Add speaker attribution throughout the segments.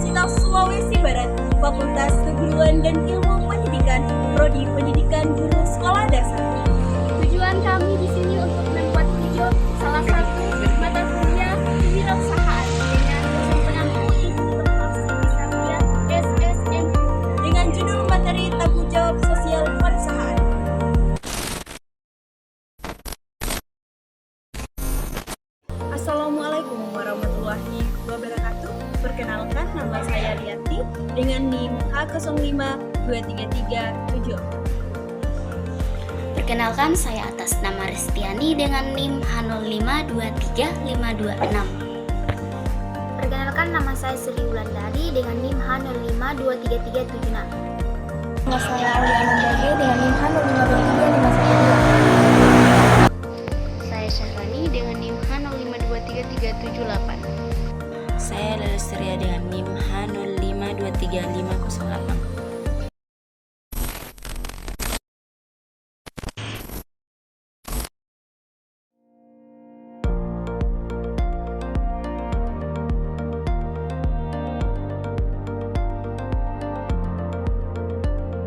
Speaker 1: Universitas Sulawesi Barat, Fakultas Keguruan dan Ilmu Pendidikan, Prodi Pendidikan Guru Sekolah Dasar. Tujuan kami di sini untuk membuat video salah satu mata kuliah kewirausahaan dengan dosen penampu Ibu Permasi Satya SSM dengan judul materi tanggung jawab sosial perusahaan. Assalamualaikum warahmatullahi wabarakatuh. Perkenalkan, nama saya Rianti dengan NIM H0523370.
Speaker 2: Perkenalkan, saya atas nama Restiani dengan NIM H0523526.
Speaker 3: Perkenalkan, nama saya Sri Wulandari dengan NIM H0523376.
Speaker 4: Nama saya Aulia Nandage dengan NIM H0523578.
Speaker 2: Saya Syahrani dengan NIM H0523378.
Speaker 5: Saya Lelestria dengan NIM H0523508.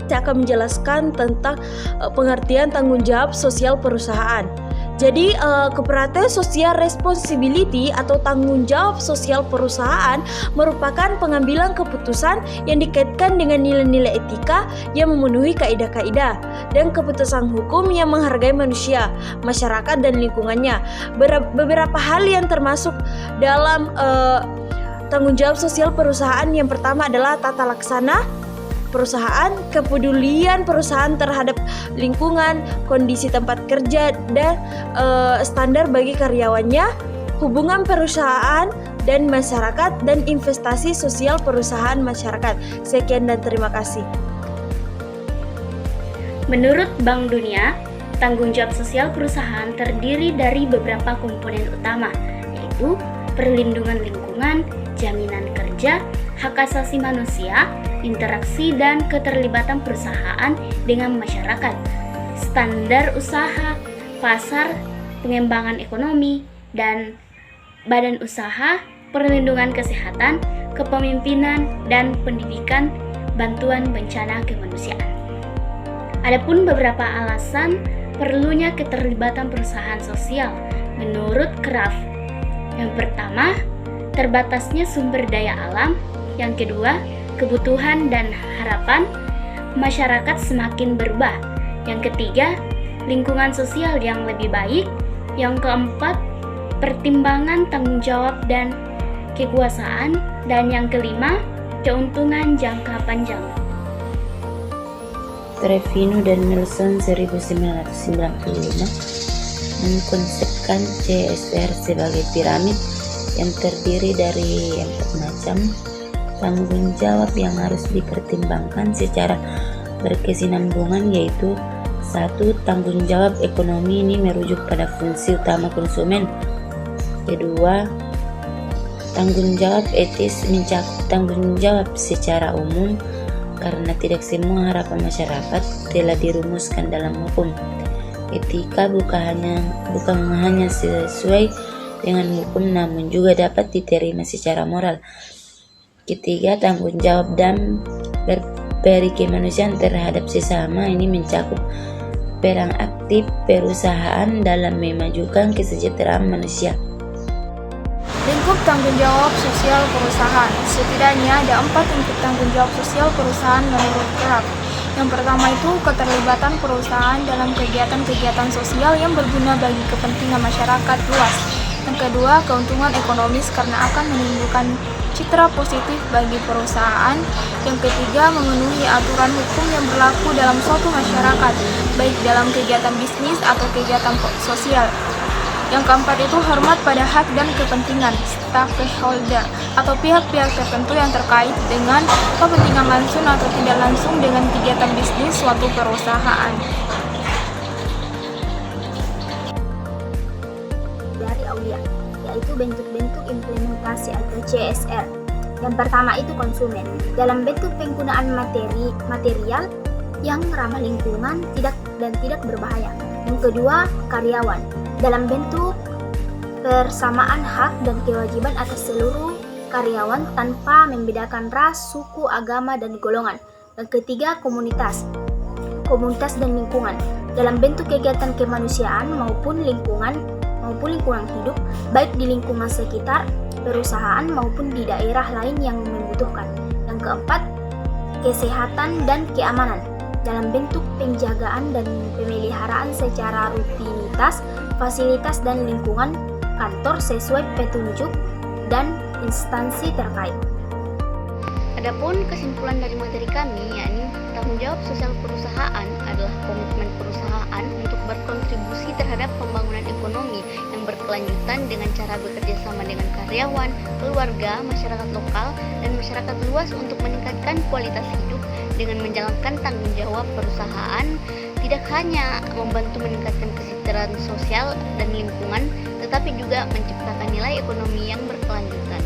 Speaker 1: Saya akan menjelaskan tentang pengertian tanggung jawab sosial perusahaan. Jadi, corporate social responsibility atau tanggung jawab sosial perusahaan merupakan pengambilan keputusan yang dikaitkan dengan nilai-nilai etika yang memenuhi kaidah-kaidah dan keputusan hukum yang menghargai manusia, masyarakat, dan lingkungannya. Beberapa hal yang termasuk dalam tanggung jawab sosial perusahaan yang pertama adalah tata laksana perusahaan, kepedulian perusahaan terhadap lingkungan, kondisi tempat kerja, dan standar bagi karyawannya, hubungan perusahaan dan masyarakat, dan investasi sosial perusahaan masyarakat. Sekian dan terima kasih.
Speaker 2: Menurut Bank Dunia, tanggung jawab sosial perusahaan terdiri dari beberapa komponen utama, yaitu perlindungan lingkungan, jaminan kerja, hak asasi manusia, interaksi dan keterlibatan perusahaan dengan masyarakat, standar usaha, pasar, pengembangan ekonomi, dan badan usaha, perlindungan kesehatan, kepemimpinan, dan pendidikan, bantuan bencana kemanusiaan. Adapun beberapa alasan perlunya keterlibatan perusahaan sosial menurut Kraft. Yang pertama, terbatasnya sumber daya alam. Yang kedua, kebutuhan dan harapan masyarakat semakin berubah. Yang ketiga, lingkungan sosial yang lebih baik. Yang keempat, pertimbangan tanggung jawab dan kekuasaan. Dan yang kelima, keuntungan jangka panjang.
Speaker 5: Trevino dan Nelson 1995 mengkonsepkan CSR sebagai piramid yang terdiri dari 4 macam tanggung jawab yang harus dipertimbangkan secara berkesinambungan, yaitu 1. Tanggung jawab ekonomi, ini merujuk pada fungsi utama konsumen. Kedua, tanggung jawab etis mencakup tanggung jawab secara umum karena tidak semua harapan masyarakat telah dirumuskan dalam hukum. Etika bukan hanya sesuai dengan hukum namun juga dapat diterima secara moral. Ketiga, tanggung jawab dan berperi kemanusiaan terhadap sesama, ini mencakup peran aktif perusahaan dalam memajukan kesejahteraan manusia.
Speaker 4: Lingkup tanggung jawab sosial perusahaan. Setidaknya ada 4 lingkup tanggung jawab sosial perusahaan menurut Kraft. Yang pertama itu keterlibatan perusahaan dalam kegiatan-kegiatan sosial yang berguna bagi kepentingan masyarakat luas. Yang kedua, keuntungan ekonomis karena akan menimbulkan citra positif bagi perusahaan. Yang ketiga, memenuhi aturan hukum yang berlaku dalam suatu masyarakat, baik dalam kegiatan bisnis atau kegiatan sosial. Yang keempat itu hormat pada hak dan kepentingan stakeholder atau pihak-pihak tertentu yang terkait dengan kepentingan langsung atau tidak langsung dengan kegiatan bisnis suatu perusahaan.
Speaker 3: Dari Aulia, yaitu bentuk-bentuk implementasi atau CSR. Yang pertama itu konsumen, dalam bentuk penggunaan material yang ramah lingkungan tidak berbahaya. Yang kedua, karyawan, dalam bentuk persamaan hak dan kewajiban atas seluruh karyawan tanpa membedakan ras, suku, agama, dan golongan. Yang ketiga, komunitas dan lingkungan dalam bentuk kegiatan kemanusiaan maupun lingkungan hidup, baik di lingkungan sekitar perusahaan maupun di daerah lain yang membutuhkan. Yang keempat, kesehatan dan keamanan dalam bentuk penjagaan dan pemeliharaan secara rutinitas fasilitas dan lingkungan kantor sesuai petunjuk dan instansi terkait.
Speaker 2: Adapun kesimpulan dari materi kami, yakni tanggung jawab sosial perusahaan adalah komitmen perusahaan untuk berkontribusi terhadap pembangunan ekonomi yang berkelanjutan dengan cara bekerja sama dengan karyawan, keluarga, masyarakat lokal, dan masyarakat luas untuk meningkatkan kualitas hidup dengan menjalankan tanggung jawab perusahaan tidak hanya membantu meningkatkan kesejahteraan sosial dan lingkungan, tetapi juga menciptakan nilai ekonomi yang berkelanjutan.